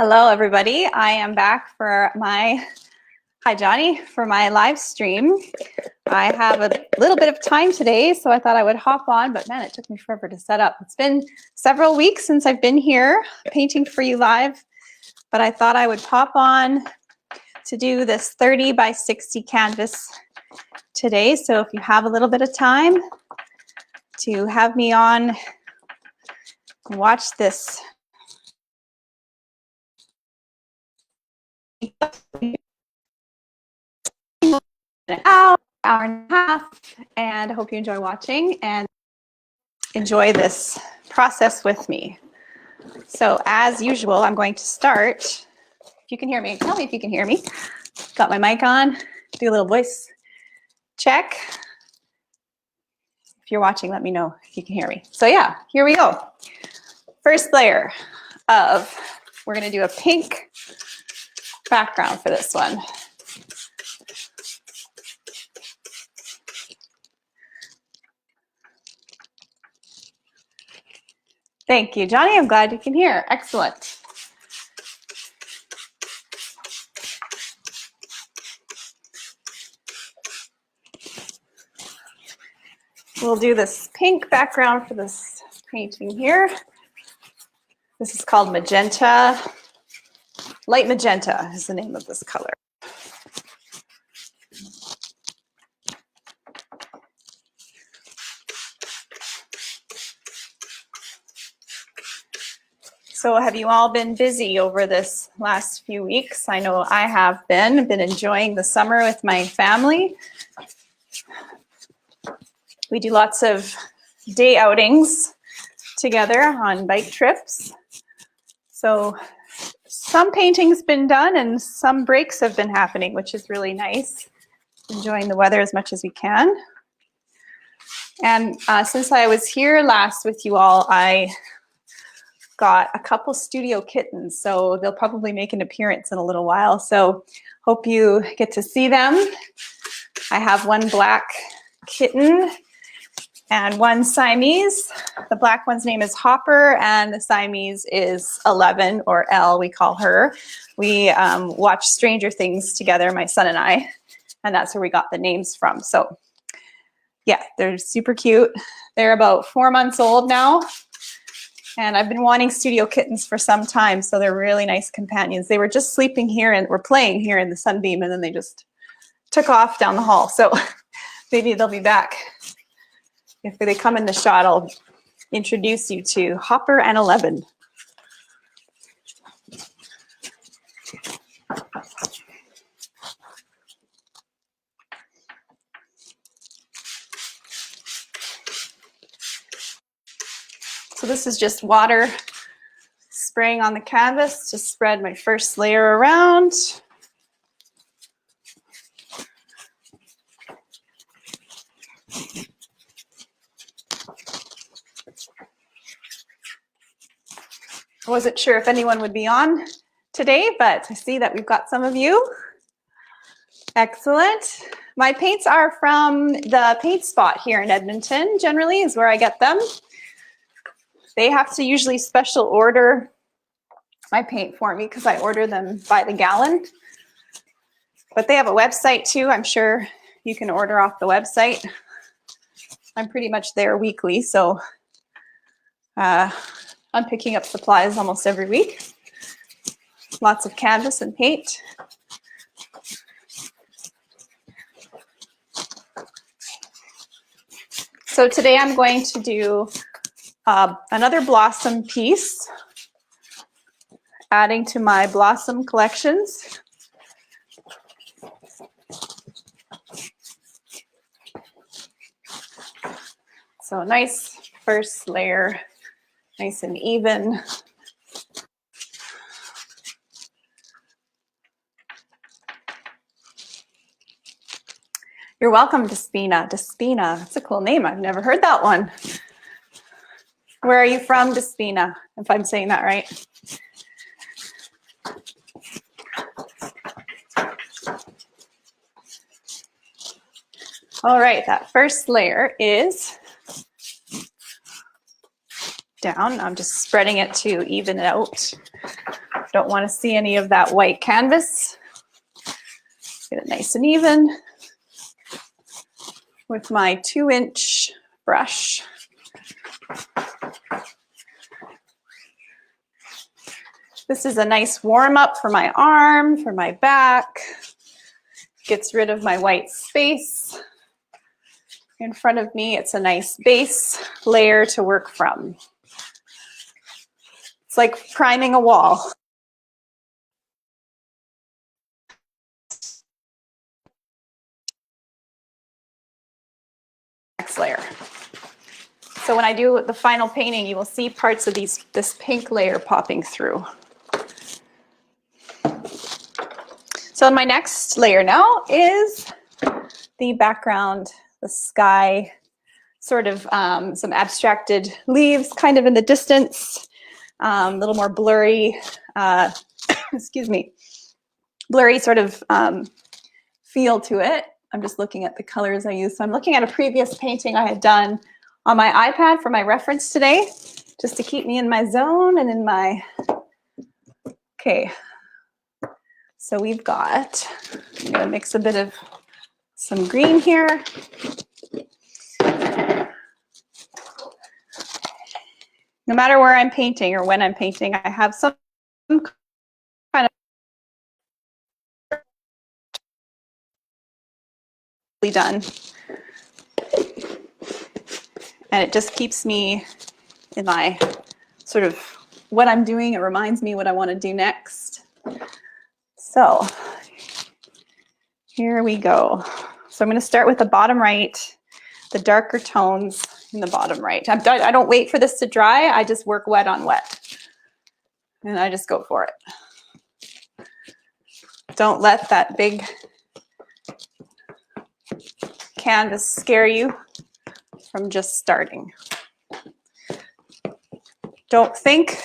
Hello, everybody. I am back for my, hi, Johnny, for my live stream. I have a little bit of time today, so I thought I would hop on, but man, it took me forever to set up. It's been several weeks since I've been here painting for you live, but I thought I would pop on to do this 30 by 60 canvas today. So if you have a little bit of time to have me on and watch this an hour and a half, and I hope you enjoy watching and enjoy this process with me. So as usual, I'm going to start. If you can hear me, tell me if you can hear me. Got my mic on, do a little voice check. If you're watching, let me know if you can hear me. So yeah, here we go. First layer of, we're gonna do a pink background for this one. Thank you, Johnny. I'm glad you can hear. Excellent. We'll do this pink background for this painting here. This is called magenta. Light magenta is the name of this color. So have you all been busy over this last few weeks? I know I have been enjoying the summer with my family. We do lots of day outings together on bike trips. So some painting's been done and some breaks have been happening, which is really nice. Enjoying the weather as much as we can. And since I was here last with you all, I got a couple studio kittens, so they'll probably make an appearance in a little while. So hope you get to see them. I have one black kitten and one Siamese. The black one's name is Hopper and the Siamese is 11, or Elle, we call her. We watch Stranger Things together, my son and I, and that's where we got the names from. So yeah, they're super cute. They're about 4 months old now. And I've been wanting studio kittens for some time, so they're really nice companions. They were just sleeping here and were playing here in the sunbeam, and then they just took off down the hall. So maybe they'll be back. If they come in the shot, I'll introduce you to Hopper and 11. So this is just water spraying on the canvas to spread my first layer around. I wasn't sure if anyone would be on today, but I see that we've got some of you. Excellent. My paints are from the paint spot here in Edmonton, generally is where I get them. They have to usually special order my paint for me because I order them by the gallon. But they have a website too. I'm sure you can order off the website. I'm pretty much there weekly, so I'm picking up supplies almost every week. Lots of canvas and paint. So today I'm going to do another blossom piece, adding to my blossom collections. So nice first layer, nice and even. You're welcome, Despina. Despina, that's a cool name. I've never heard that one. Where are you from, Despina, if I'm saying that right? All right, that first layer is down. I'm just spreading it to even it out. Don't want to see any of that white canvas. Get it nice and even with my 2-inch brush. This is a nice warm up for my arm, for my back. Gets rid of my white space in front of me. It's a nice base layer to work from. It's like priming a wall. Next layer. So when I do the final painting, you will see parts of this pink layer popping through. So my next layer now is the background, the sky, sort of some abstracted leaves kind of in the distance, a little more blurry, excuse me, blurry sort of feel to it. I'm just looking at the colors I use. So I'm looking at a previous painting I had done on my iPad for my reference today, just to keep me in my zone and in my, okay. So we've got, I'm gonna mix a bit of some green here. No matter where I'm painting or when I'm painting, I have some kind of done. And it just keeps me in my sort of what I'm doing. It reminds me what I want to do next. So here we go. So I'm going to start with the bottom right, the darker tones in the bottom right. I don't wait for this to dry. I just work wet on wet. And I just go for it. Don't let that big canvas scare you from just starting. Don't think,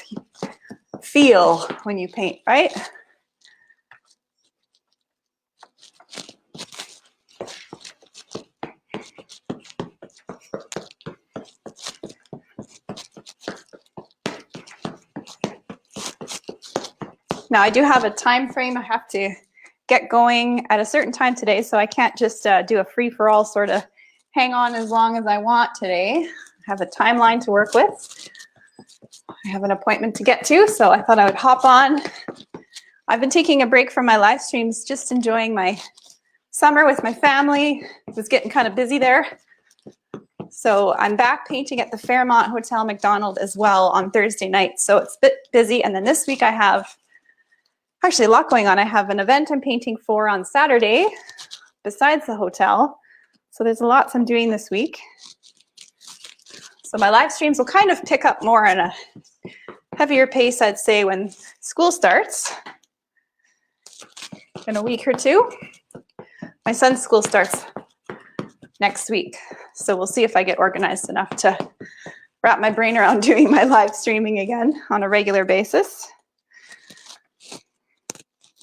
feel when you paint, right? Now I do have a time frame. I have to get going at a certain time today, so I can't just do a free-for-all sort of hang on as long as I want today. I have a timeline to work with. I have an appointment to get to, so I thought I would hop on. I've been taking a break from my live streams, just enjoying my summer with my family. It was getting kind of busy there. So I'm back painting at the Fairmont Hotel McDonald as well on Thursday night, so it's a bit busy. And then this week I have actually a lot going on. I have an event I'm painting for on Saturday besides the hotel. So there's lots I'm doing this week. So my live streams will kind of pick up more at a heavier pace, I'd say, when school starts in a week or two. My son's school starts next week. So we'll see if I get organized enough to wrap my brain around doing my live streaming again on a regular basis.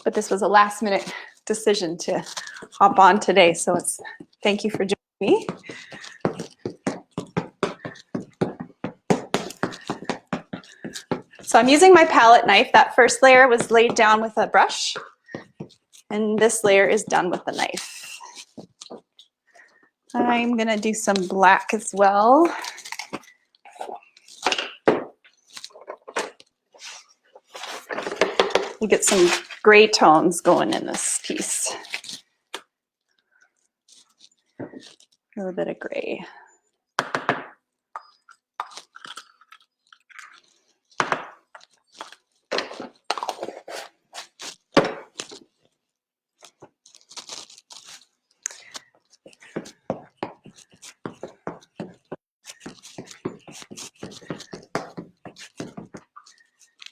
But this was a last minute decision to hop on today. So thank you for joining me. So I'm using my palette knife. That first layer was laid down with a brush, and this layer is done with the knife. I'm gonna do some black as well. You get some gray tones going in this piece. A little bit of gray.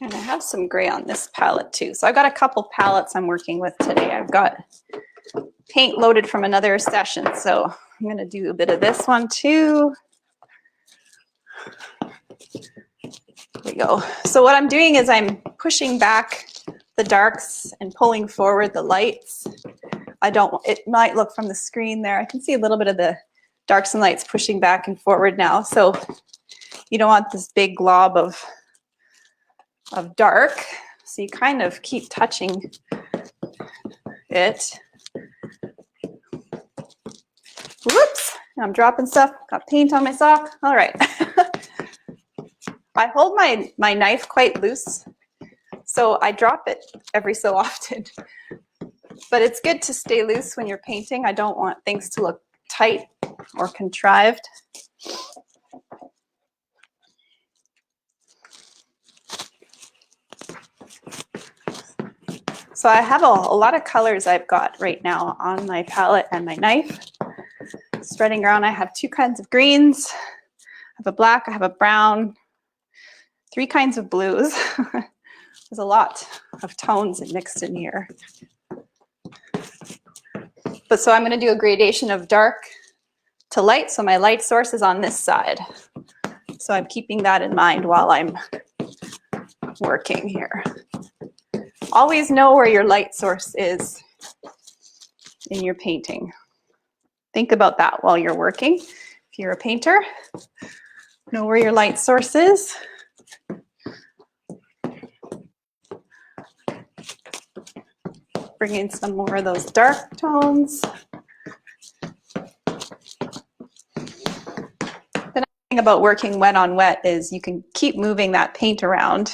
And I have some gray on this palette too. So I've got a couple palettes I'm working with today. I've got paint loaded from another session. So I'm gonna do a bit of this one too. There we go. So what I'm doing is I'm pushing back the darks and pulling forward the lights. It might look from the screen there. I can see a little bit of the darks and lights pushing back and forward now. So you don't want this big glob of dark. So you kind of keep touching it. Whoops, I'm dropping stuff. Got paint on my sock. All right. I hold my knife quite loose, so I drop it every so often. But it's good to stay loose when you're painting. I don't want things to look tight or contrived. So I have a lot of colors I've got right now on my palette and my knife. Spreading around, I have 2 kinds of greens. I have a black, I have a brown, 3 kinds of blues. There's a lot of tones mixed in here. But so I'm going to do a gradation of dark to light. So my light source is on this side. So I'm keeping that in mind while I'm working here. Always know where your light source is in your painting. Think about that while you're working. If you're a painter, know where your light source is. Bring in some more of those dark tones. The nice thing about working wet on wet is you can keep moving that paint around.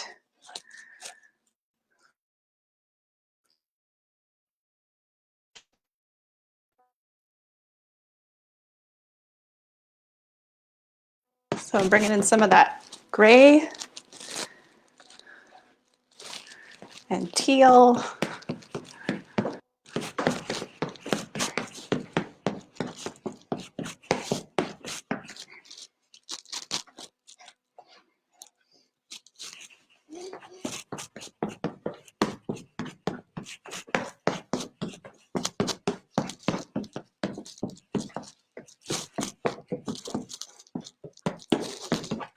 So I'm bringing in some of that gray and teal.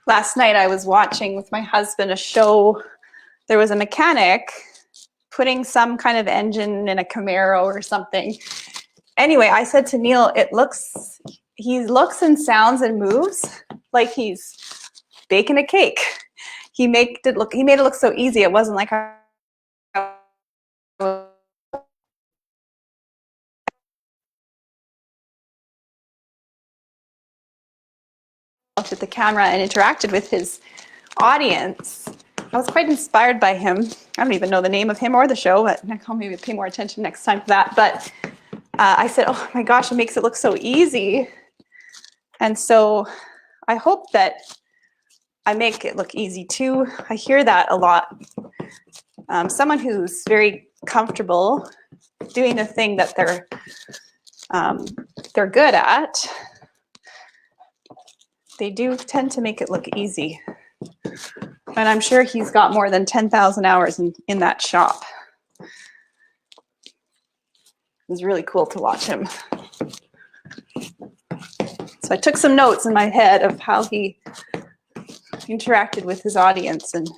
Last night I was watching with my husband a show. There was a mechanic putting some kind of engine in a Camaro or something. Anyway, I said to Neil, he looks and sounds and moves like he's baking a cake. He made it look so easy. It wasn't like I looked at the camera and interacted with his audience. I was quite inspired by him. I don't even know the name of him or the show, but I'll maybe pay more attention next time for that. But I said, oh my gosh, it makes it look so easy. And so I hope that I make it look easy too. I hear that a lot. Someone who's very comfortable doing the thing that they're good at, they do tend to make it look easy. And I'm sure he's got more than 10,000 hours in that shop. It was really cool to watch him. So I took some notes in my head of how he interacted with his audience, and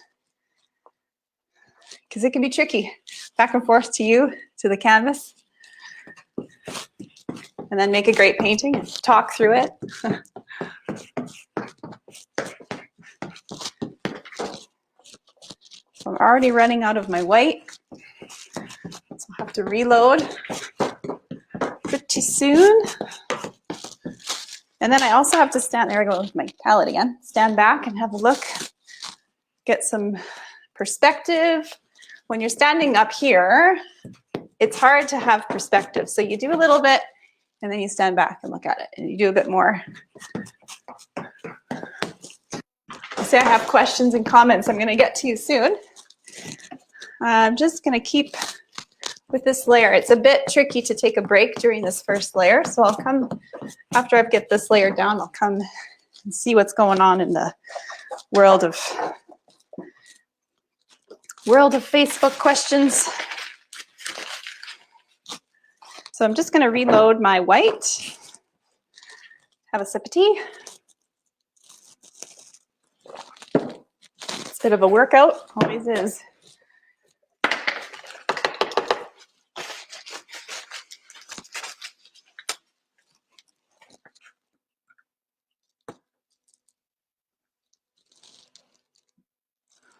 because it can be tricky, back and forth to you, to the canvas, and then make a great painting and talk through it. So I'm already running out of my white, so I'll have to reload pretty soon. And then I also have to stand, there I go with my palette again, stand back and have a look, get some perspective. When you're standing up here, it's hard to have perspective. So you do a little bit and then you stand back and look at it and you do a bit more. Say I have questions and comments. I'm going to get to you soon. I'm just going to keep with this layer. It's a bit tricky to take a break during this first layer. So I'll come, after I get this layer down, I'll come and see what's going on in the world of Facebook questions. So I'm just going to reload my white. Have a sip of tea. It's a bit of a workout, always is.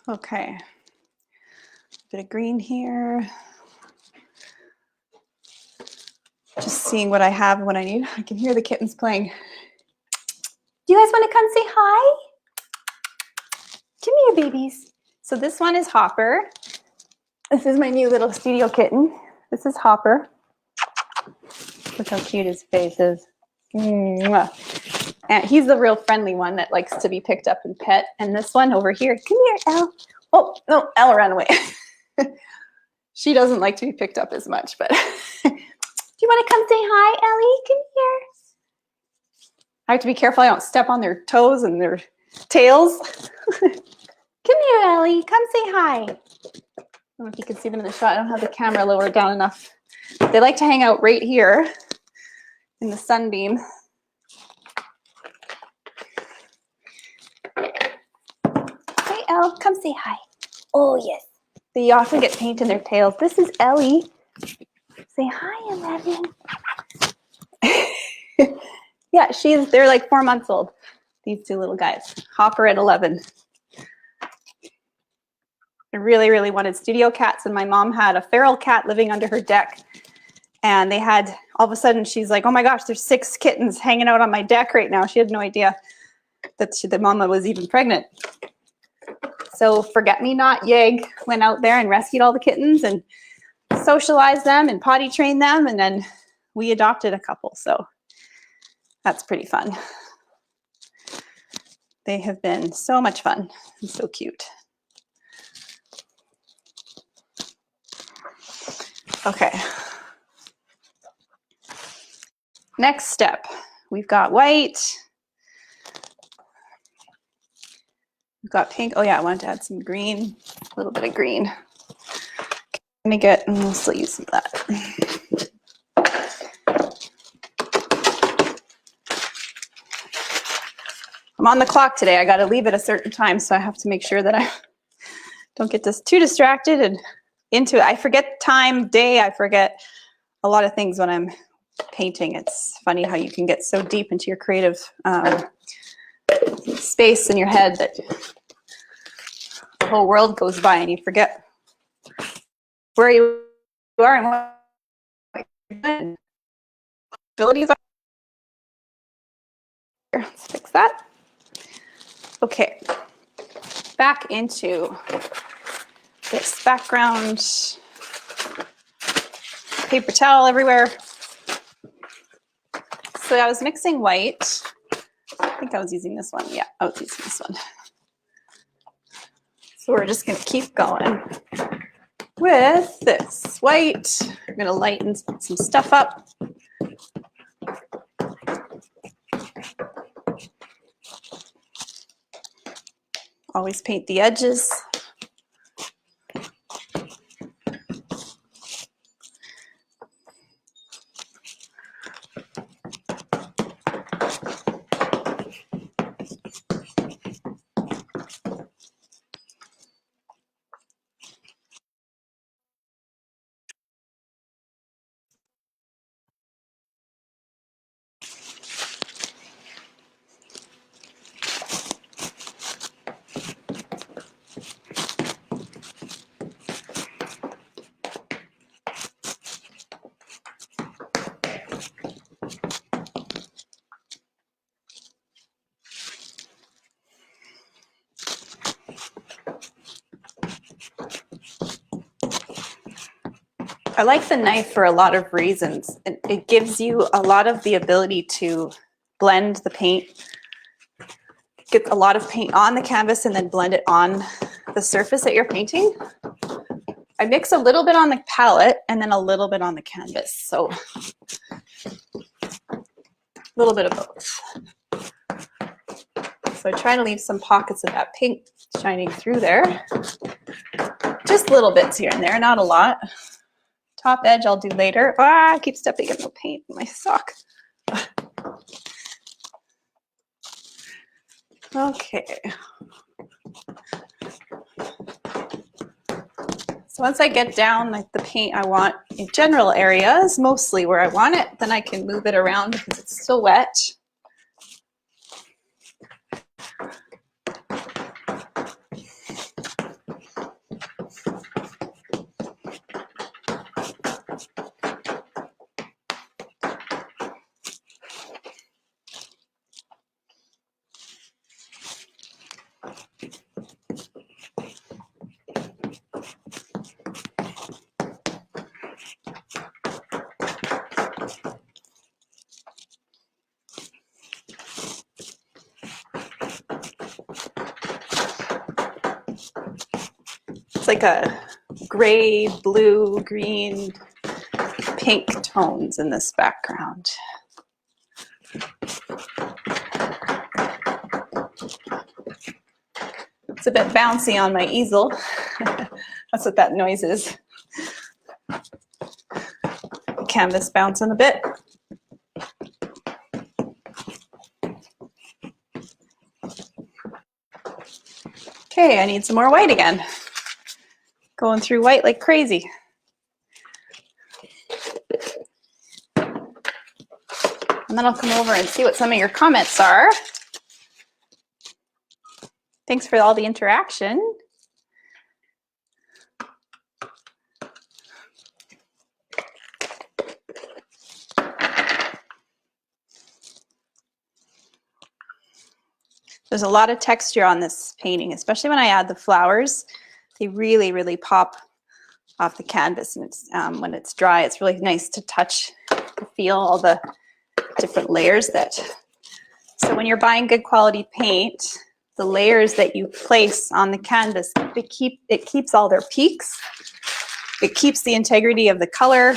Okay. Bit of green here. Just seeing what I have and what I need. I can hear the kittens playing. Do you guys want to come say hi? Come here, babies. So this one is Hopper. This is my new little studio kitten. This is Hopper. Look how cute his face is. Mwah. And he's the real friendly one that likes to be picked up and pet. And this one over here, come here, Elle. Oh, no, Elle ran away. She doesn't like to be picked up as much, but do you want to come say hi, Ellie? Come here. I have to be careful I don't step on their toes and their tails. Come here, Ellie. Come say hi. I don't know if you can see them in the shot. I don't have the camera lowered down enough. They like to hang out right here in the sunbeam. Hey, Elle, come say hi. Oh, yes. They often get paint in their tails. This is Ellie. Say hi, 11. Yeah, they're like 4 months old, these two little guys. Hopper at 11. I really, really wanted studio cats, and my mom had a feral cat living under her deck. And they had, all of a sudden, she's like, oh my gosh, there's 6 kittens hanging out on my deck right now. She had no idea that the mama was even pregnant. So Forget-Me-Not Yeg went out there and rescued all the kittens and socialized them and potty trained them. And then we adopted a couple. So that's pretty fun. They have been so much fun and so cute. Okay. Next step, we've got white. We've got pink. Oh yeah, I wanted to add some green, a little bit of green. Let me get, and we'll still use some of that. I'm on the clock today. I got to leave at a certain time, so I have to make sure that I don't get too distracted and into it. I forget time, day. I forget a lot of things when I'm painting. It's funny how you can get so deep into your creative space in your head that the whole world goes by and you forget where you are and what your abilities are. Let's fix that. Okay, back into this background. Paper towel everywhere. So I was mixing white. I think I was using this one. Yeah, I was using this one. So we're just going to keep going with this white. I'm going to lighten some stuff up. Always paint the edges. I like the knife for a lot of reasons. It gives you a lot of the ability to blend the paint, get a lot of paint on the canvas and then blend it on the surface that you're painting. I mix a little bit on the palette and then a little bit on the canvas. So a little bit of both. So I try to leave some pockets of that pink shining through there. Just little bits here and there, not a lot. Top edge I'll do later. Ah, I keep stepping in the paint in my sock. Okay. So once I get down like the paint I want in general areas, mostly where I want it, then I can move it around because it's still wet. It's like a gray, blue, green, pink tones in this background. It's a bit bouncy on my easel. That's what that noise is. Canvas bouncing a bit. Okay, I need some more white again. Going through white like crazy. And then I'll come over and see what some of your comments are. Thanks for all the interaction. There's a lot of texture on this painting, especially when I add the flowers. They really, really pop off the canvas, and it's, when it's dry, it's really nice to touch, to feel all the different layers that. So when you're buying good quality paint, the layers that you place on the canvas, it keeps all their peaks. It keeps the integrity of the color.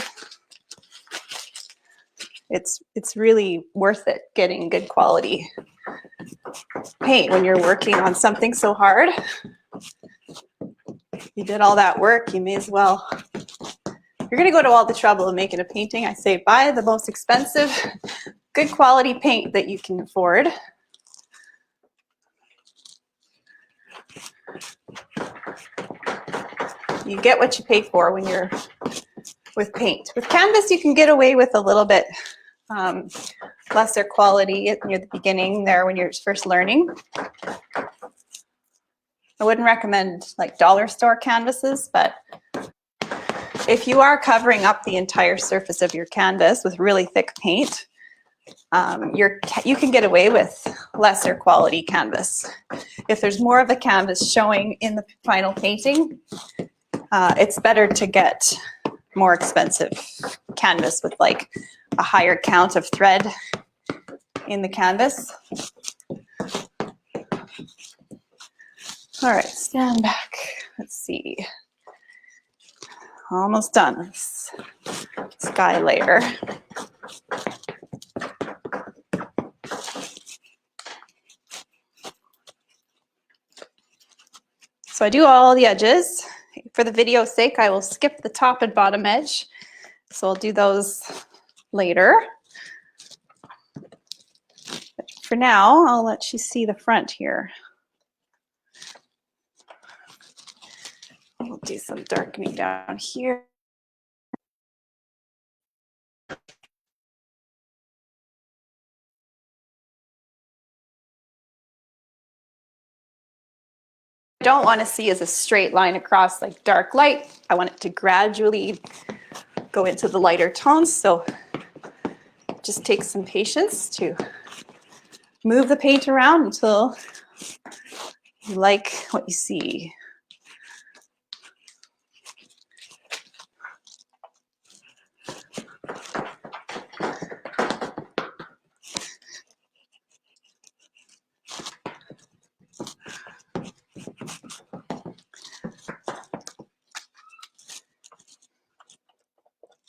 It's really worth it getting good quality paint when you're working on something so hard. You did all that work, you may as well. You're going to go to all the trouble of making a painting. I say buy the most expensive, good quality paint that you can afford. You get what you pay for when you're with paint. With canvas, you can get away with a little bit lesser quality near the beginning there when you're first learning. I wouldn't recommend like dollar store canvases, but if you are covering up the entire surface of your canvas with really thick paint, you can get away with lesser quality canvas. If there's more of a canvas showing in the final painting, it's better to get more expensive canvas with like a higher count of thread in the canvas. All right, stand back. Let's see. Almost done with this sky layer. So I do all the edges. For the video's sake, I will skip the top and bottom edge. So I'll do those later. But for now, I'll let you see the front here. We'll do some darkening down here. I don't want to see as a straight line across like dark light. I want it to gradually go into the lighter tones. So it just takes some patience to move the paint around until you like what you see.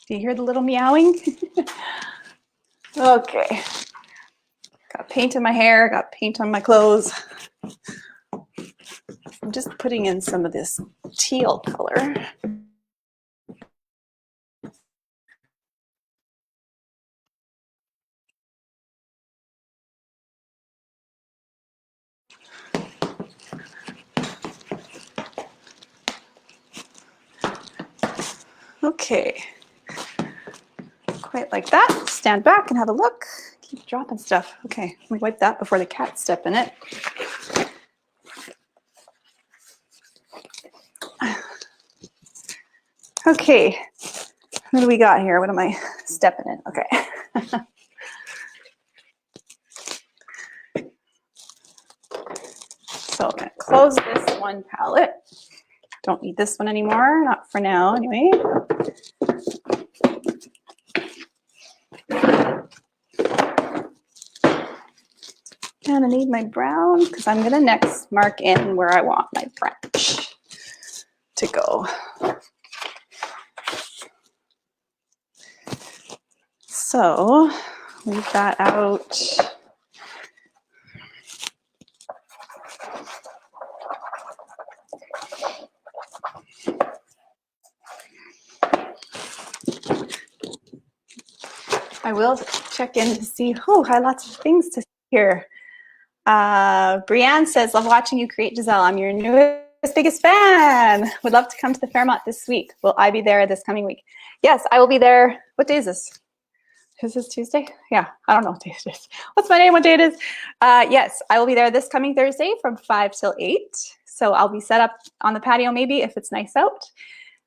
Do you hear the little meowing? Okay. Got paint in my hair, got paint on my clothes. I'm just putting in some of this teal color. Okay. Quite like that. Stand back and have a look. Keep dropping stuff. Okay, let me wipe that before the cats step in it. Okay, what do we got here? What am I stepping in? Okay. So I'm going to close this one palette. Don't need this one anymore, not for now anyway. And I need my brown because I'm going to next mark in where I want my branch. to go. So leave that out. I will check in to see, oh, I have lots of things to see here. Brianne says, love watching you create, Giselle. I'm your newest, biggest fan. Would love to come to the Fairmont this week. Will I be there this coming week? Yes, I will be there. What day is this? Is this Tuesday? Yeah, I don't know what day it is. What's my name? What day it is? Yes, I will be there this coming Thursday from 5 till 8. So I'll be set up on the patio maybe if it's nice out.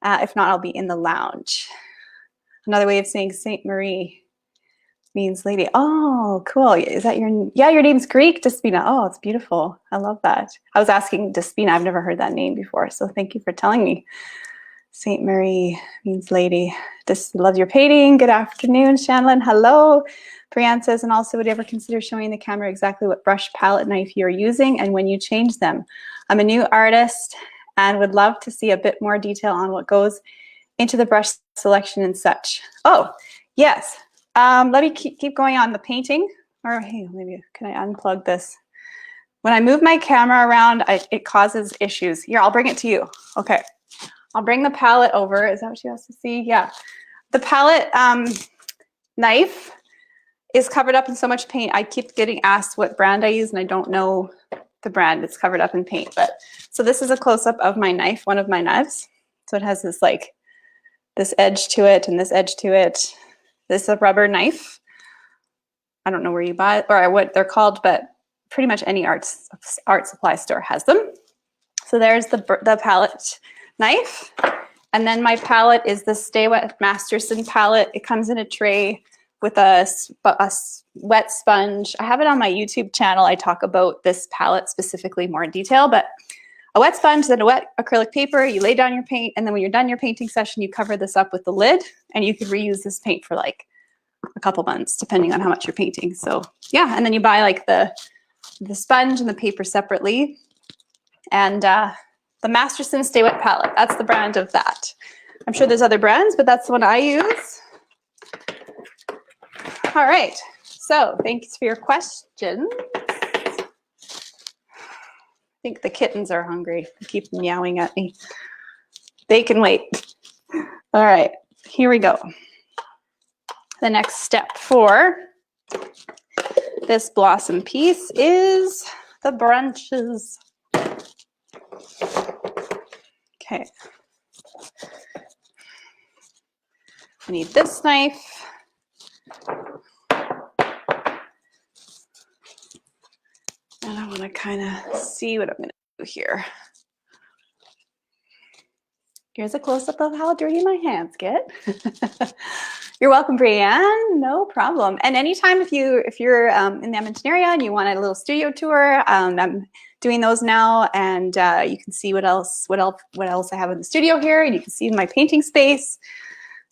If not, I'll be in the lounge. Another way of saying Saint Marie means lady. Oh, cool. Is that your, yeah, your name's Greek, Despina. Oh, it's beautiful. I love that. I was asking Despina. I've never heard that name before. So thank you for telling me. Saint Marie means lady. Just love your painting. Good afternoon, Shanlin. Hello. Brianne says, and also would you ever consider showing the camera exactly what brush, palette, knife you're using and when you change them? I'm a new artist and would love to see a bit more detail on what goes into the brush selection and such. Oh, yes. Let me keep going on the painting. Or hey, maybe can I unplug this? When I move my camera around, it causes issues. Here, I'll bring it to you. Okay. I'll bring the palette over. Is that what she has to see? Yeah. The palette knife is covered up in so much paint. I keep getting asked what brand I use, and I don't know the brand. It's covered up in paint. But so this is a close-up of my knife, one of my knives. So it has this like this edge to it and this edge to it. This is a rubber knife. I don't know where you buy it or what they're called, but pretty much any art supply store has them. So there's the palette knife. And then my palette is the Stay Wet Masterson palette. It comes in a tray with a wet sponge. I have it on my YouTube channel. I talk about this palette specifically more in detail, but a wet sponge, then a wet acrylic paper, you lay down your paint, and then when you're done your painting session, you cover this up with the lid, and you could reuse this paint for like a couple months, depending on how much you're painting. So yeah, and then you buy like the sponge and the paper separately. And the Masterson Stay Wet palette, that's the brand of that. I'm sure there's other brands, but that's the one I use. All right, so thanks for your questions. I think the kittens are hungry. They keep meowing at me. They can wait. All right, here we go. The next step for this blossom piece is the branches. Okay. I need this knife. And I want to kind of see what I'm going to do here. Here's a close-up of how dirty my hands get. You're welcome, Brianne. No problem. And anytime if you're in the Edmonton area and you want a little studio tour, I'm doing those now, and you can see what else I have in the studio here, and you can see my painting space.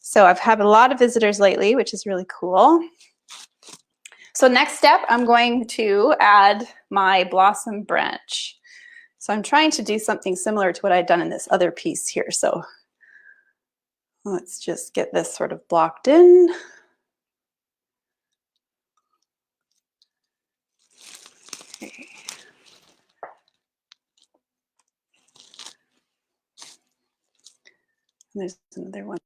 So I've had a lot of visitors lately, which is really cool. So next step, I'm going to add my blossom branch. So I'm trying to do something similar to what I'd done in this other piece here. So let's just get this sort of blocked in. Okay. And there's another one.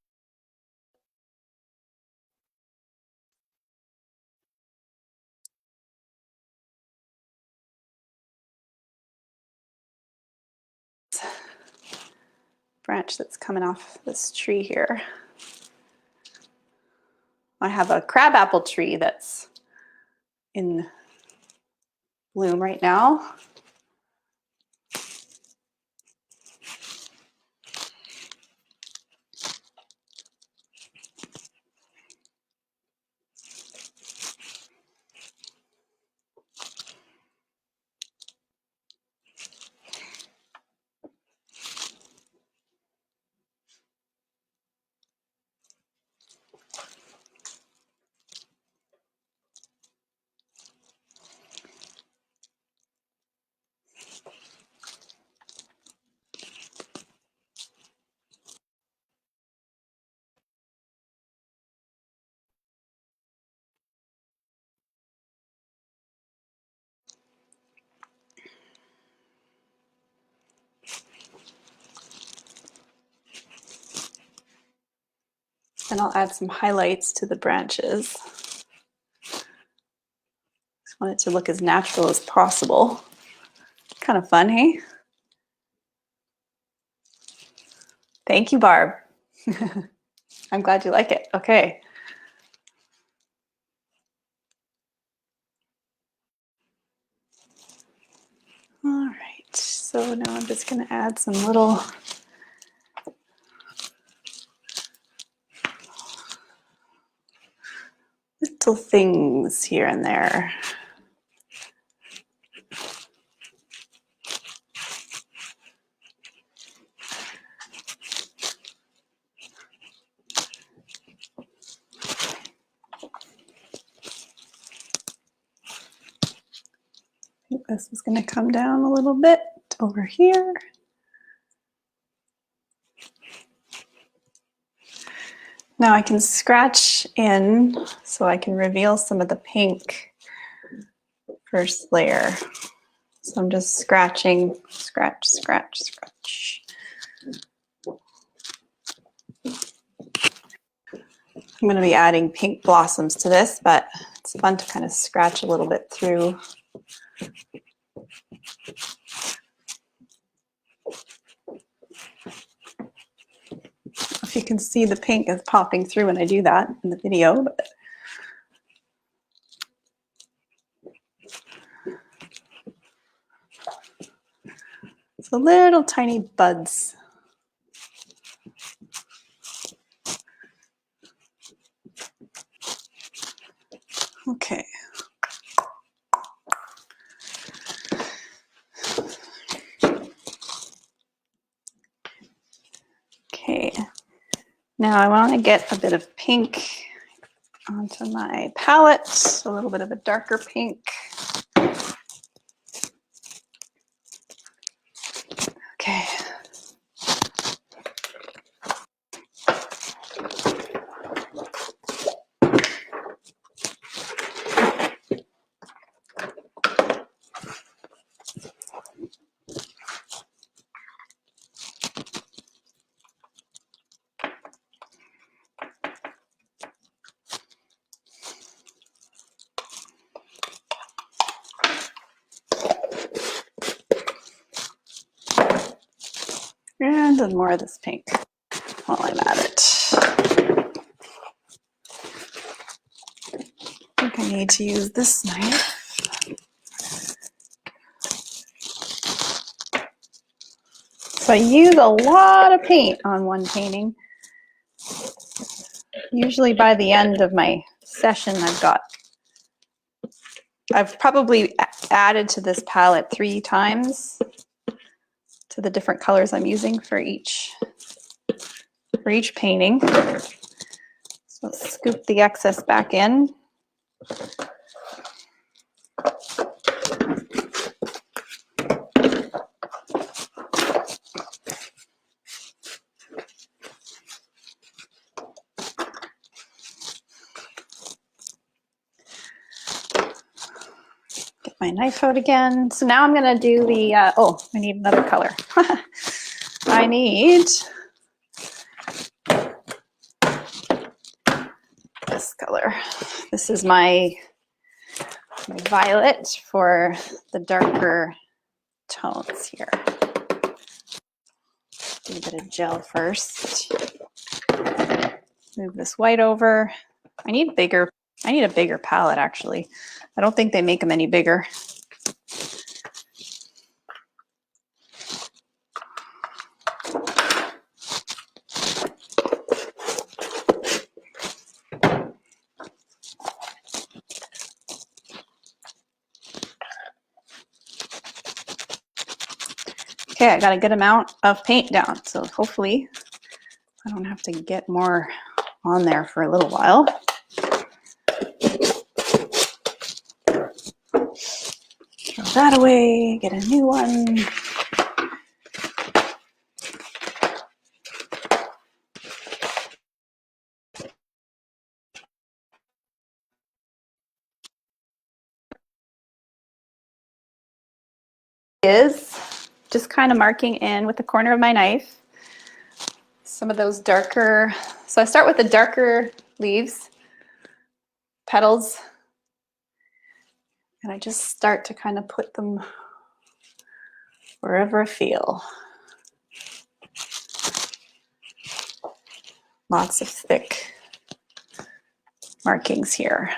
Branch that's coming off this tree here. I have a crabapple tree that's in bloom right now. And I'll add some highlights to the branches. Just want it to look as natural as possible. Kind of fun, hey? Thank you, Barb. I'm glad you like it. Okay. All right, so now I'm just going to add some little things here and there. I think this is going to come down a little bit over here. Now I can scratch in so I can reveal some of the pink first layer. So I'm just scratching, scratch, scratch, scratch. I'm going to be adding pink blossoms to this, but it's fun to kind of scratch a little bit through. If you can see, the pink is popping through when I do that in the video. But it's a little tiny buds. Okay. Okay. Now I want to get a bit of pink onto my palette, a little bit of a darker pink. Okay. And then more of this pink while I'm at it. I think I need to use this knife. So I use a lot of paint on one painting. Usually by the end of my session, I've probably added to this palette 3 times to the different colors I'm using for each painting. So let's scoop the excess back in. Get my knife out again. So now I'm going to do the, oh, I need another color. I need this color. This is my violet for the darker tones here. Do a bit of gel first. Move this white over. I need a bigger palette actually. I don't think they make them any bigger. Okay, I got a good amount of paint down, so hopefully I don't have to get more on there for a little while. Throw that away, get a new one. Is just kind of marking in with the corner of my knife some of those darker, so I start with the darker leaves, petals, and I just start to kind of put them wherever I feel. Lots of thick markings here.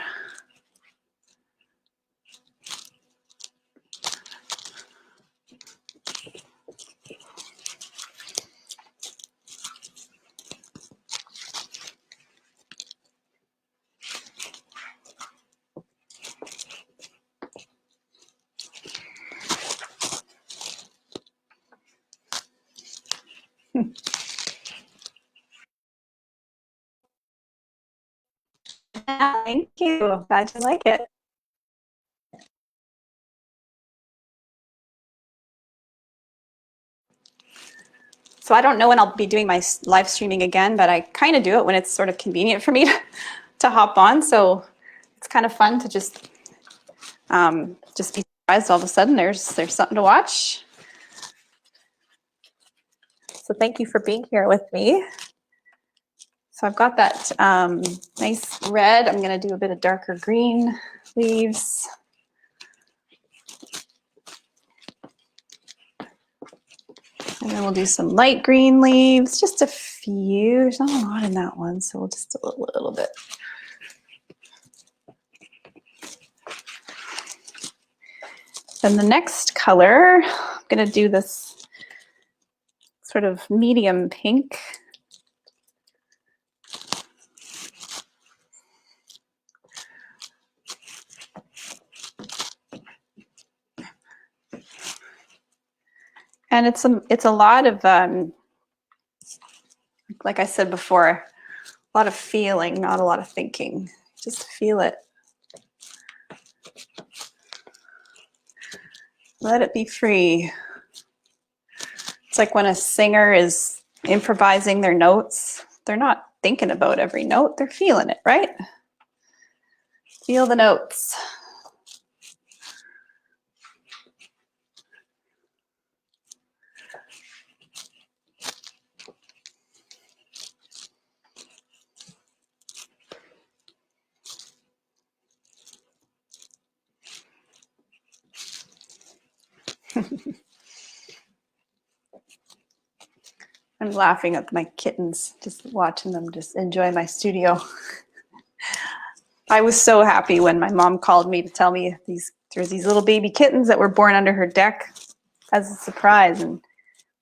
Thank you. Glad you like it. So I don't know when I'll be doing my live streaming again, but I kind of do it when it's sort of convenient for me to hop on. So it's kind of fun to just be surprised all of a sudden there's something to watch. So thank you for being here with me. So I've got that nice red. I'm going to do a bit of darker green leaves. And then we'll do some light green leaves, just a few. There's not a lot in that one, so we'll just do a little bit. Then the next color, I'm going to do this sort of medium pink. And it's a lot of, like I said before, a lot of feeling, not a lot of thinking. Just feel it. Let it be free. It's like when a singer is improvising their notes, they're not thinking about every note, they're feeling it, right? Feel the notes. I'm laughing at my kittens, just watching them just enjoy my studio. I was so happy when my mom called me to tell me there's these little baby kittens that were born under her deck as a surprise. And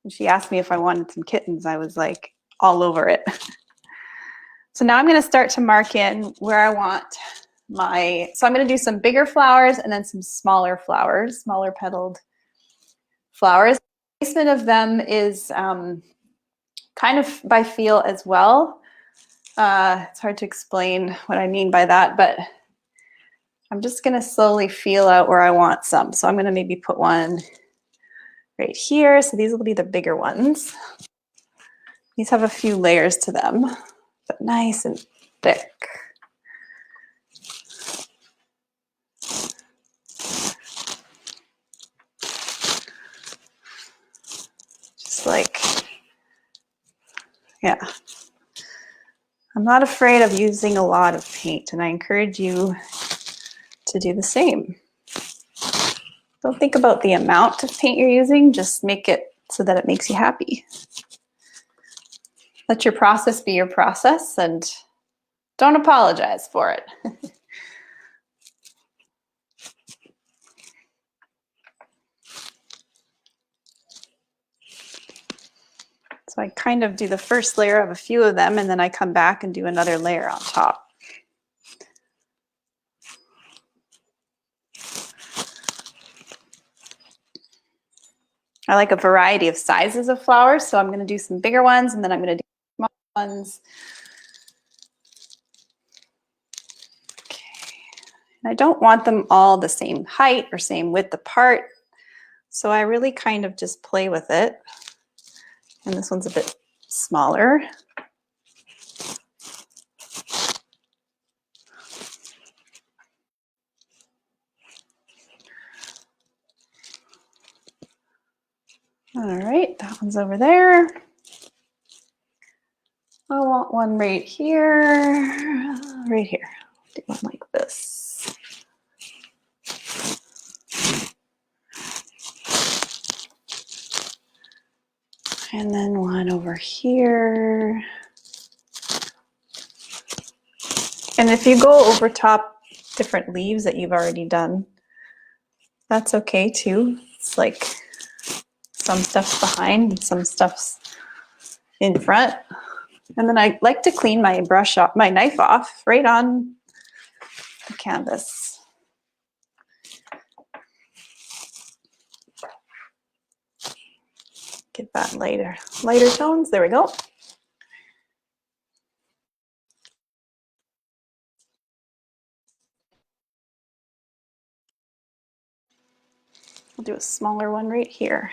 when she asked me if I wanted some kittens, I was like all over it. So now I'm going to start to mark in where I want so I'm going to do some bigger flowers and then some smaller flowers, smaller petaled flowers. The placement of them is kind of by feel as well. It's hard to explain what I mean by that, but I'm just going to slowly feel out where I want some. So I'm going to maybe put one right here. So these will be the bigger ones. These have a few layers to them, but nice and thick. Just like, yeah. I'm not afraid of using a lot of paint, and I encourage you to do the same. Don't think about the amount of paint you're using, just make it so that it makes you happy. Let your process be your process and don't apologize for it. So I kind of do the first layer of a few of them and then I come back and do another layer on top. I like a variety of sizes of flowers, so I'm going to do some bigger ones and then I'm going to do small ones. Okay. And I don't want them all the same height or same width apart, so I really kind of just play with it. And this one's a bit smaller. All right, that one's over there. I want one right here, right here. Do one like this. And then one over here. And if you go over top different leaves that you've already done, that's okay too. It's like some stuff's behind and some stuff's in front. And then I like to clean my brush off, my knife off right on the canvas. Get that lighter tones. There we go. I'll do a smaller one right here.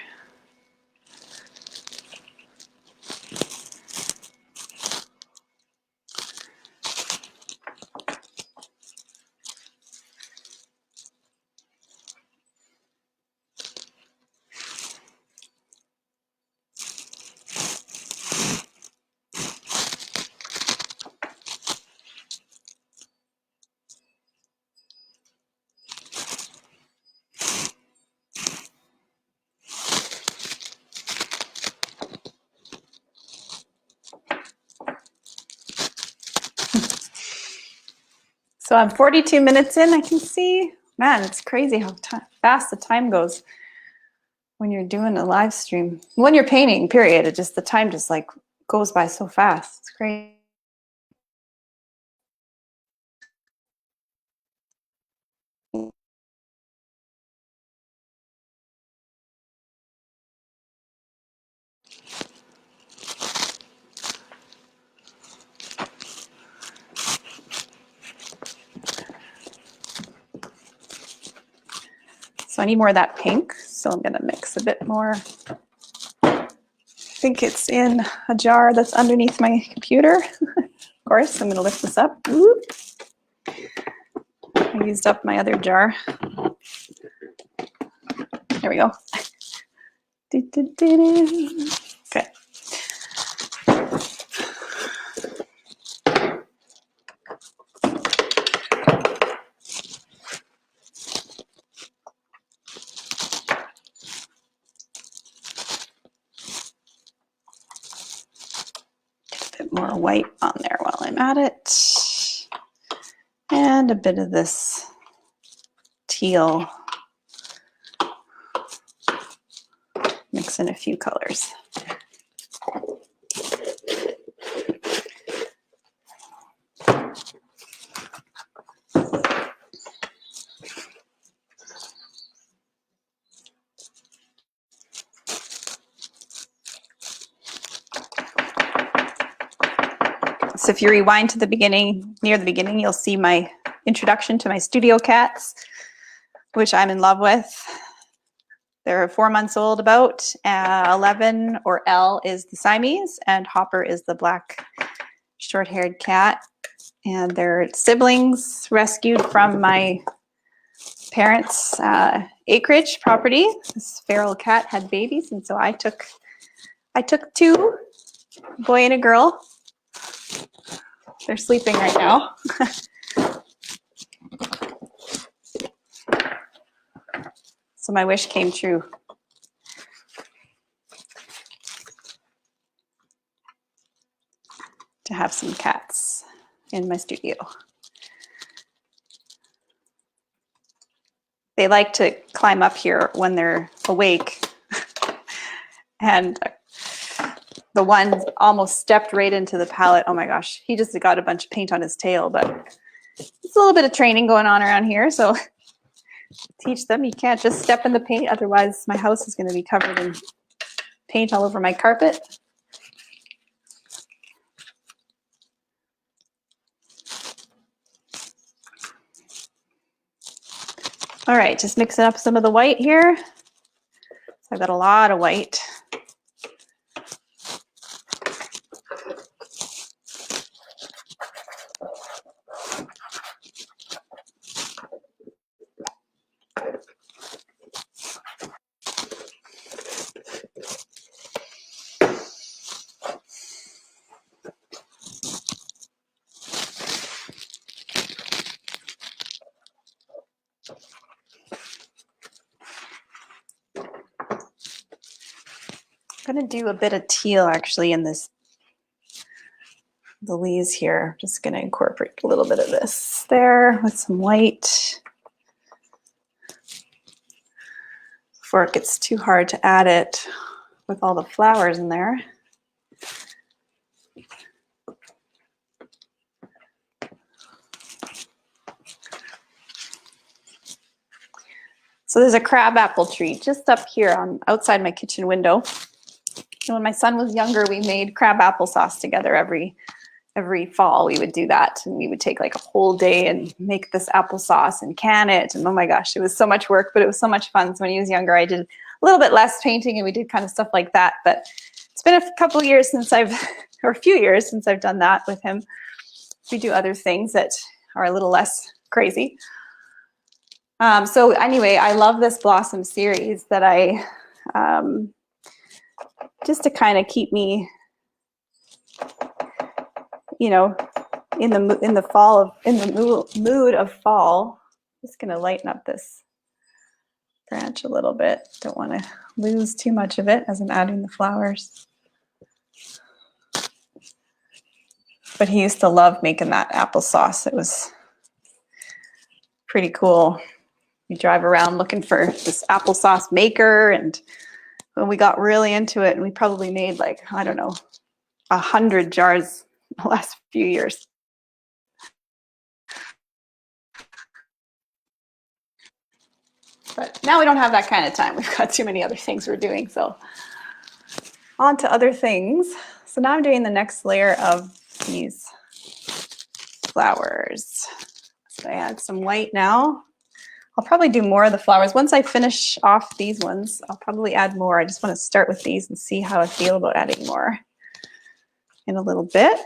So I'm 42 minutes in. I can see, man, it's crazy how fast the time goes when you're doing a live stream. When you're painting, period, the time just like goes by so fast. It's great. So I need more of that pink. So I'm gonna mix a bit more. I think it's in a jar that's underneath my computer. Of course, I'm gonna lift this up. Ooh. I used up my other jar. There we go. Okay. Get a bit more white on there while I'm at it. And a bit of this teal. Mix in a few colors. So if you rewind to the beginning, near the beginning, you'll see my introduction to my studio cats, which I'm in love with. They're 4 months old about. 11, or L, is the Siamese, and Hopper is the black short-haired cat. And they're siblings rescued from my parents' acreage property. This feral cat had babies, and so I took two, a boy and a girl. They're sleeping right now. So my wish came true. To have some cats in my studio. They like to climb up here when they're awake. And the one almost stepped right into the palette. Oh my gosh, he just got a bunch of paint on his tail, but it's a little bit of training going on around here. So teach them, you can't just step in the paint, otherwise my house is going to be covered in paint all over my carpet. All right, just mixing up some of the white here. So I've got a lot of white. I'm gonna do a bit of teal actually in the leaves here. Just gonna incorporate a little bit of this there with some white before it gets too hard to add it with all the flowers in there. So there's a crabapple tree just up here on outside my kitchen window. And when my son was younger, we made crabapple sauce together every fall. We would do that, and we would take like a whole day and make this applesauce and can it. And oh my gosh, it was so much work, but it was so much fun. So when he was younger, I did a little bit less painting, and we did kind of stuff like that. But it's been a couple of years since or a few years since I've done that with him. We do other things that are a little less crazy. So anyway, I love this Blossom series that I, just to kind of keep me, you know, in the mood of fall. Just gonna lighten up this branch a little bit. Don't want to lose too much of it as I'm adding the flowers. But he used to love making that applesauce. It was pretty cool. We drive around looking for this applesauce maker, and when we got really into it, and we probably made like, I don't know, 100 jars in the last few years. But now we don't have that kind of time. We've got too many other things we're doing. So on to other things. So now I'm doing the next layer of these flowers. So I add some white now. I'll probably do more of the flowers. Once I finish off these ones, I'll probably add more. I just want to start with these and see how I feel about adding more in a little bit.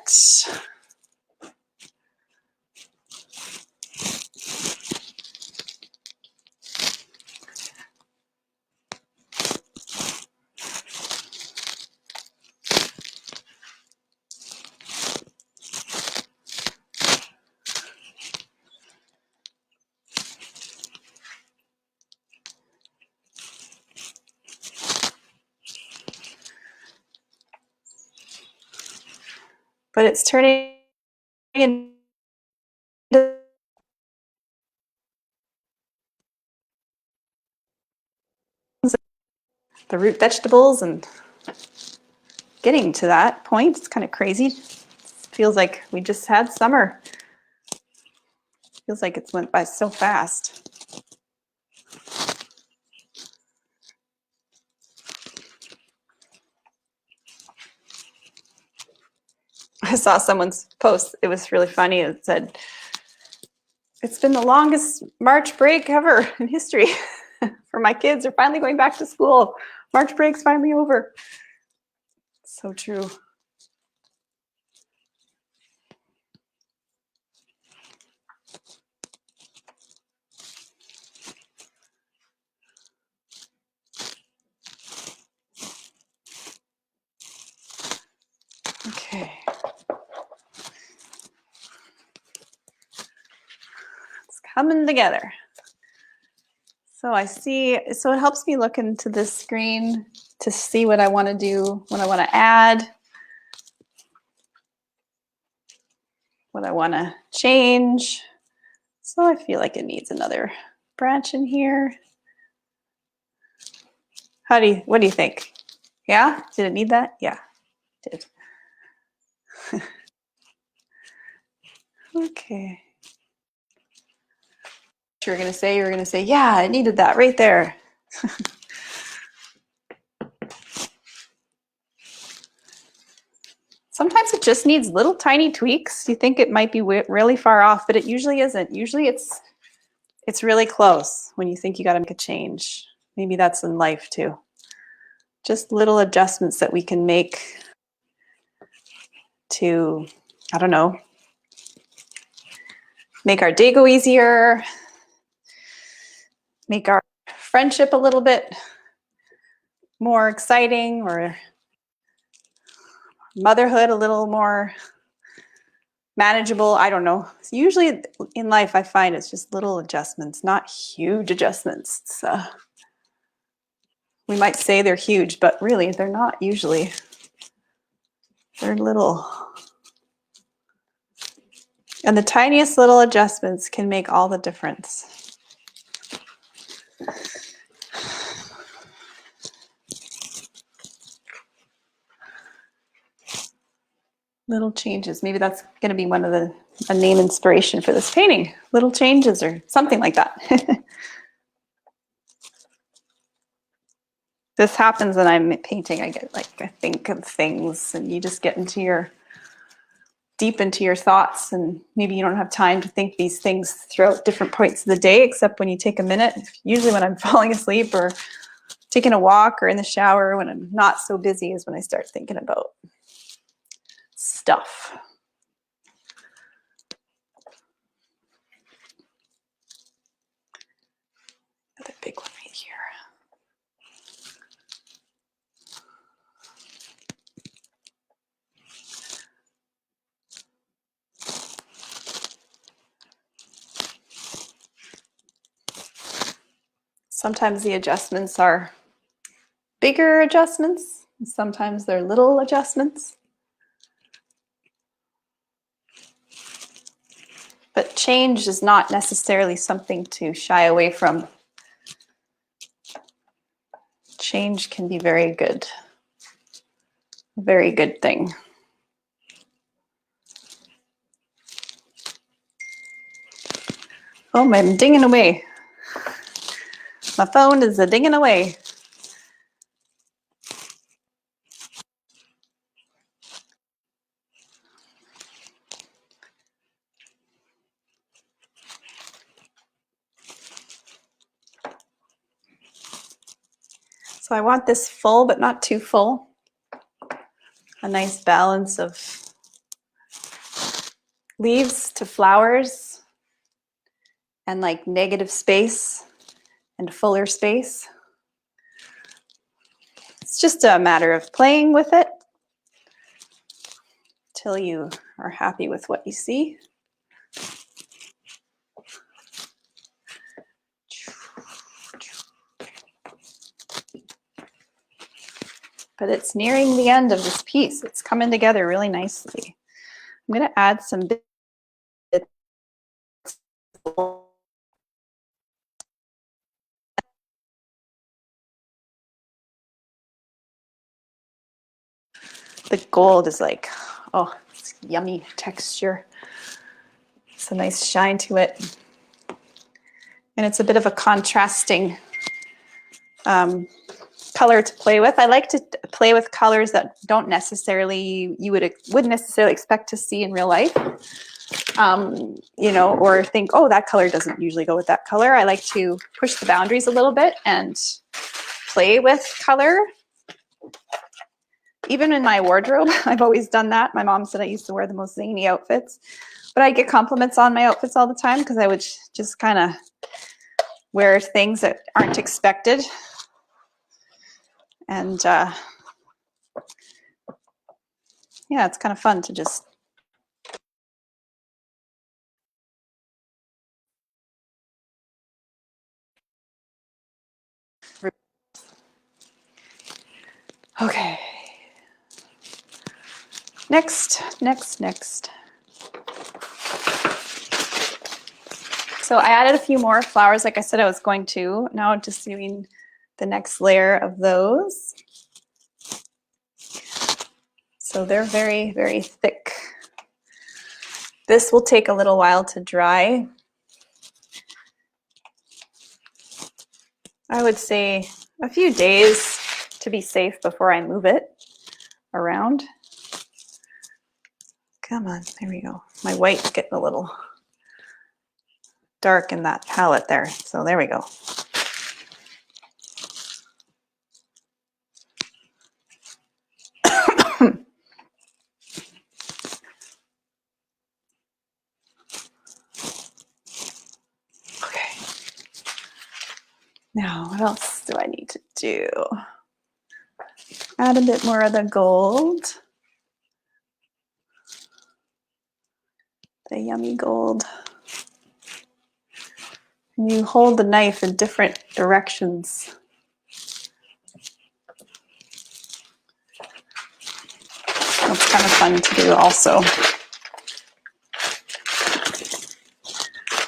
But it's turning into the root vegetables and getting to that point. It's kind of crazy. It feels like we just had summer. Feels like it's went by so fast. I saw someone's post. It was really funny. It said, "It's been the longest March break ever in history for my kids. They're finally going back to school. March break's finally over." So true. Okay. It's coming together. So I see, so it helps me look into this screen to see what I want to do, what I want to add, what I want to change. So I feel like it needs another branch in here. What do you think? Yeah? Did it need that? Yeah, it did. Okay. You were gonna say, yeah, I needed that right there. Sometimes it just needs little tiny tweaks. You think it might be really far off, but it usually isn't. Usually it's really close when you think you got to make a change. Maybe that's in life too. Just little adjustments that we can make to, I don't know, make our day go easier, make our friendship a little bit more exciting, or motherhood a little more manageable. I don't know. Usually in life, I find it's just little adjustments, not huge adjustments. We might say they're huge, but really they're not usually. They're little. And the tiniest little adjustments can make all the difference. Little changes. Maybe that's going to be one of a name inspiration for this painting. Little changes or something like that. This happens when I'm painting. I get like, I think of things and you just get deep into your thoughts, and maybe you don't have time to think these things throughout different points of the day, except when you take a minute. Usually when I'm falling asleep or taking a walk or in the shower, when I'm not so busy, is when I start thinking about stuff. Another big one right here. Sometimes the adjustments are bigger adjustments, and sometimes they're little adjustments. But change is not necessarily something to shy away from. Change can be very good. A very good thing. Oh, I'm dinging away. My phone is dinging away. So I want this full, but not too full. A nice balance of leaves to flowers and like negative space and fuller space. It's just a matter of playing with it till you are happy with what you see. But it's nearing the end of this piece. It's coming together really nicely. I'm going to add some bits. The gold is like, oh, it's yummy texture. It's a nice shine to it. And it's a bit of a contrasting color to play with. I like to play with colors that don't necessarily, you wouldn't necessarily expect to see in real life. You know, or think, oh, that color doesn't usually go with that color. I like to push the boundaries a little bit and play with color. Even in my wardrobe, I've always done that. My mom said I used to wear the most zany outfits, but I get compliments on my outfits all the time because I would just kind of wear things that aren't expected. And yeah, it's kind of fun to just okay. Next. So I added a few more flowers, like I said I was going to. Now I'm just doing the next layer of those. So they're very, very thick. This will take a little while to dry. I would say a few days to be safe before I move it around. Come on, there we go. My white's getting a little dark in that palette there. So there we go. Okay. Now, what else do I need to do? Add a bit more of the gold. The yummy gold. And you hold the knife in different directions. kind of fun to do also.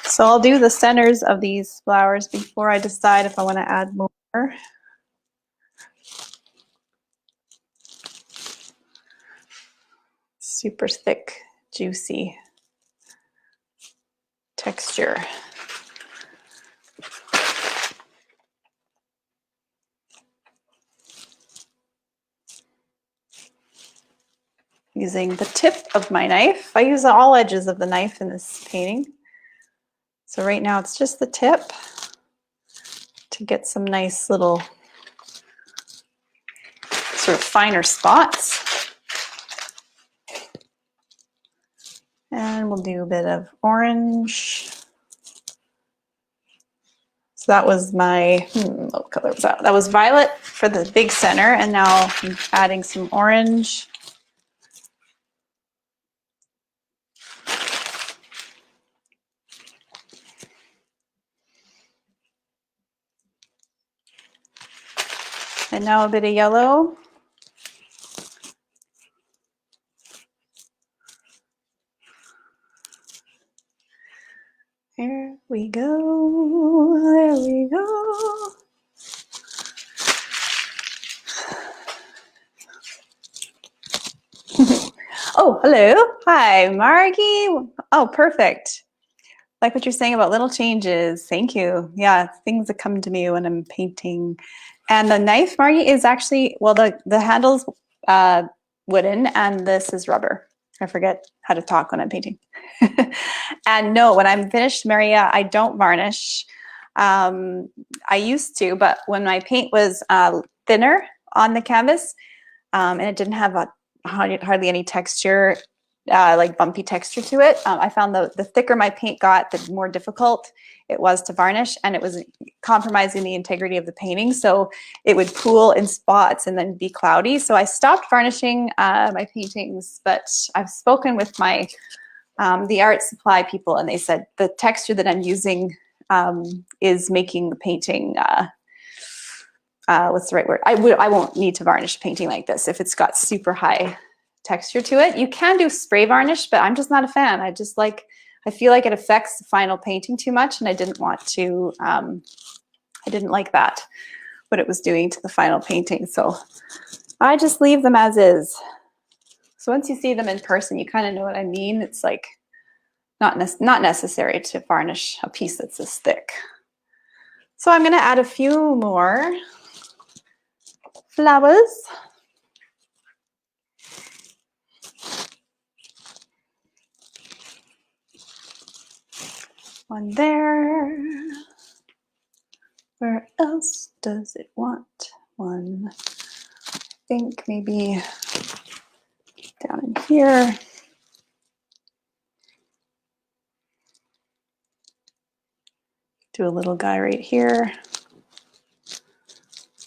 So I'll do the centers of these flowers before I decide if I want to add more. Super thick, juicy texture. Using the tip of my knife. I use all edges of the knife in this painting. So right now it's just the tip to get some nice little sort of finer spots. And we'll do a bit of orange. So that was my, what color was that? That was violet for the big center, and now I'm adding some orange. And now a bit of yellow. There we go, there we go. Oh, hello. Hi, Margie. Oh, perfect. Like what you're saying about little changes. Thank you. Yeah, things that come to me when I'm painting. And the knife, Margie, is actually, well, the handle's wooden and this is rubber. I forget how to talk when I'm painting. And no, when I'm finished, Maria, I don't varnish. I used to, but when my paint was thinner on the canvas and it didn't have hardly any texture, like bumpy texture to it, I found the thicker my paint got, the more difficult it was to varnish, and it was compromising the integrity of the painting. So it would pool in spots and then be cloudy. So I stopped varnishing my paintings, but I've spoken with my the art supply people, and they said the texture that I'm using is making the painting, what's the right word? I won't need to varnish a painting like this if it's got super high texture to it. You can do spray varnish, but I'm just not a fan. I feel like it affects the final painting too much, and I didn't want to, I didn't like that, what it was doing to the final painting. So I just leave them as is. So once you see them in person, you kind of know what I mean. It's like not necessary to varnish a piece that's this thick. So I'm gonna add a few more flowers. One there. Where else does it want one? I think maybe down in here. Do a little guy right here.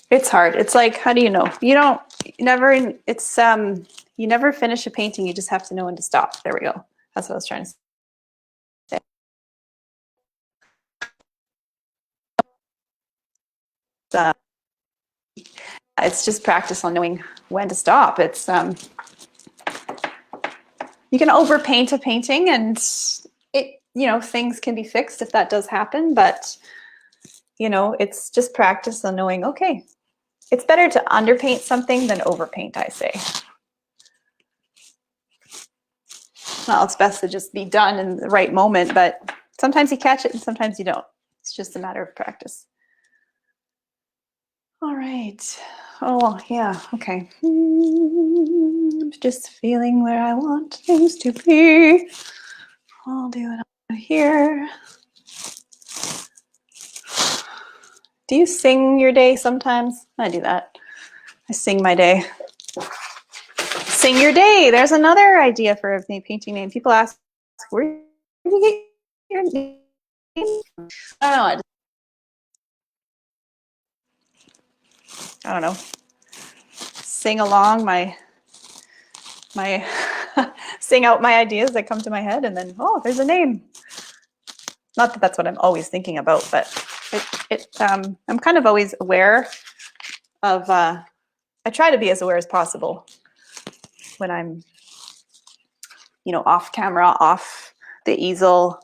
It's hard. It's like, how do you know? You never finish a painting. You just have to know when to stop. There we go. That's what I was trying to say. It's just practice on knowing when to stop. It's you can overpaint a painting, and things can be fixed if that does happen. But it's just practice on knowing. Okay, it's better to underpaint something than overpaint, I say. Well, it's best to just be done in the right moment, but sometimes you catch it and sometimes you don't. It's just a matter of practice. All right. Oh, yeah. Okay. Just feeling where I want things to be. I'll do it over here. Do you sing your day sometimes? I do that. I sing my day. Sing your day. There's another idea for a painting name. People ask, where did you get your name? I don't know. Sing along my sing out my ideas that come to my head, and then there's a name. Not that that's what I'm always thinking about, but I'm kind of always aware of. I try to be as aware as possible when I'm you know, off camera, off the easel,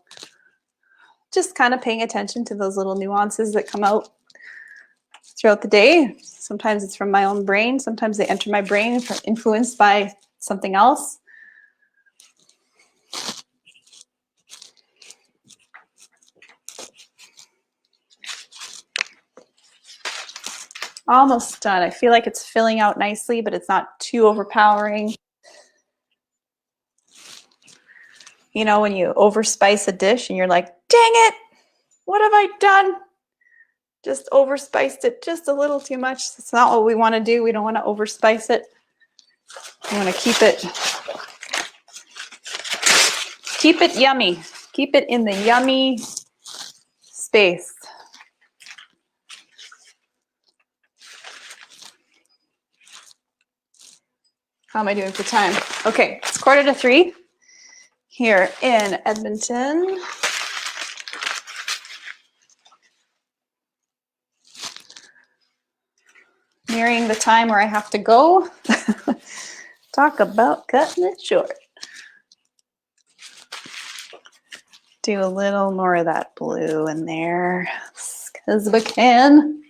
just kind of paying attention to those little nuances that come out throughout the day. Sometimes it's from my own brain. Sometimes they enter my brain influenced by something else. Almost done. I feel like it's filling out nicely, but it's not too overpowering. You know, when you overspice a dish and you're like, dang it, what have I done? Just overspiced it just a little too much. That's not what we want to do. We don't want to overspice it. We want to keep it yummy. Keep it in the yummy space. How am I doing for time? Okay, it's 2:45 here in Edmonton. Nearing the time where I have to go. Talk about cutting it short. Do a little more of that blue in there because we can.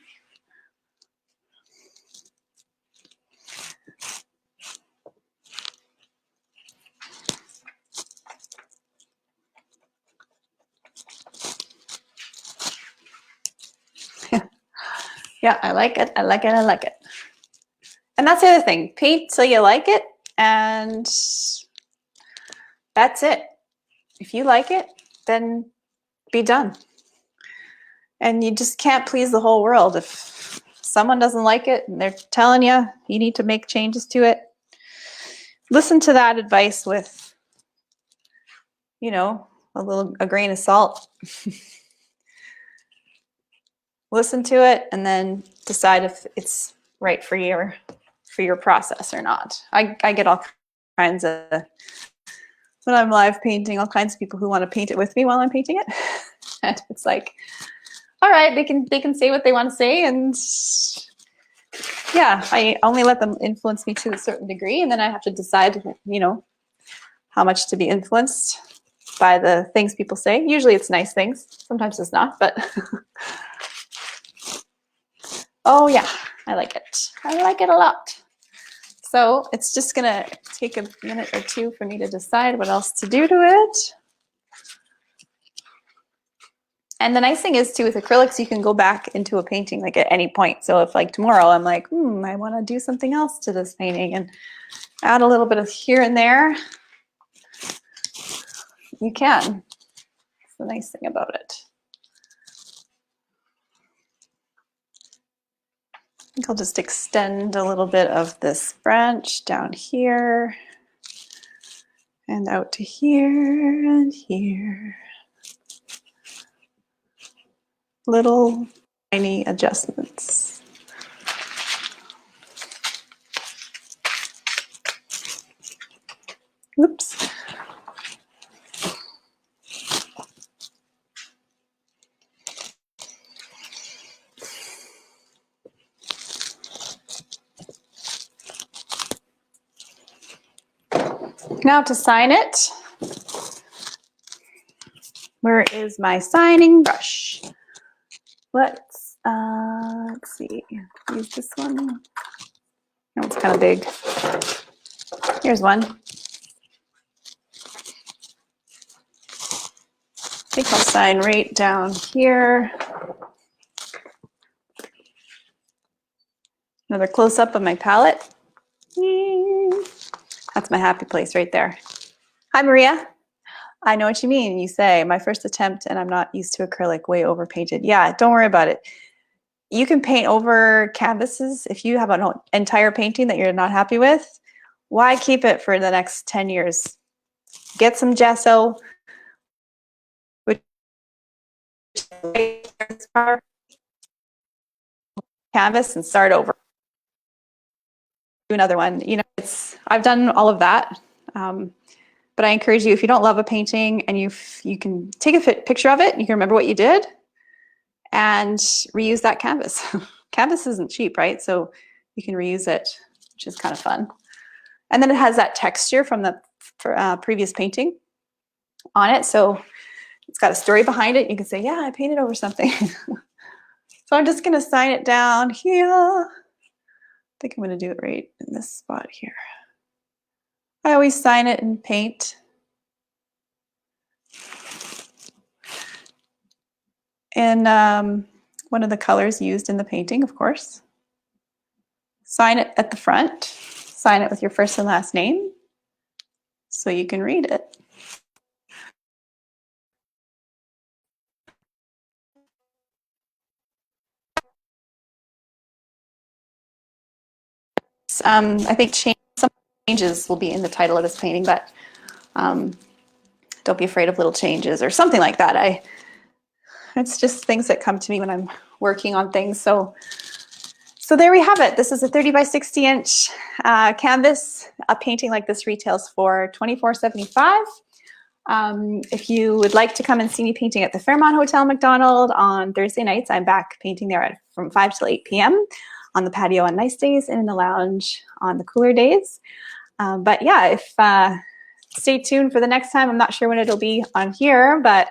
Yeah, I like it. I like it. I like it. And that's the other thing. Paint till you like it, and that's it. If you like it, then be done. And you just can't please the whole world. If someone doesn't like it and they're telling you you need to make changes to it, listen to that advice with, you know, a grain of salt. Listen to it and then decide if it's right for your process or not. I get all kinds of, when I'm live painting, all kinds of people who want to paint it with me while I'm painting it. And it's like, all right, they can say what they want to say, and yeah, I only let them influence me to a certain degree, and then I have to decide, you know, how much to be influenced by the things people say. Usually it's nice things. Sometimes it's not, but oh yeah, I like it. I like it a lot. So it's just gonna take a minute or two for me to decide what else to do to it. And the nice thing is too, with acrylics, you can go back into a painting like at any point. So if like tomorrow I'm like, I want to do something else to this painting and add a little bit of here and there, you can. That's the nice thing about it. I think I'll just extend a little bit of this branch down here and out to here and here. Little tiny adjustments. Oops. Now to sign it. Where is my signing brush? Let's see. Use this one. No, it's kind of big. Here's one. I think I'll sign right down here. Another close-up of my palette. That's my happy place right there. Hi, Maria. I know what you mean. You say, my first attempt and I'm not used to acrylic, way overpainted. Yeah, don't worry about it. You can paint over canvases. If you have an entire painting that you're not happy with, why keep it for the next 10 years? Get some gesso, which canvas, and start over. Do another one. You know, I've done all of that. But I encourage you, if you don't love a painting and you can take a picture of it, you can remember what you did and reuse that canvas. Canvas isn't cheap, right? So you can reuse it, which is kind of fun. And then it has that texture from the for previous painting on it. So it's got a story behind it. You can say, yeah, I painted over something. So I'm just going to sign it down here. I think I'm going to do it right in this spot here. I always sign it in paint. And one of the colors used in the painting, of course. Sign it at the front. Sign it with your first and last name so you can read it. I think some changes will be in the title of this painting, but don't be afraid of little changes or something like that. It's just things that come to me when I'm working on things. So there we have it. This is a 30 by 60 inch canvas. A painting like this retails for $24.75. If you would like to come and see me painting at the Fairmont Hotel McDonald on Thursday nights, I'm back painting there from 5 till 8 p.m. on the patio on nice days and in the lounge on the cooler days. But yeah, stay tuned for the next time. I'm not sure when it'll be on here, but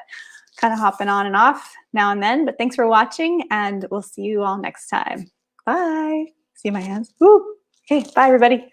kind of hopping on and off now and then. But thanks for watching, and we'll see you all next time. Bye. See my hands? Woo. Okay, bye everybody.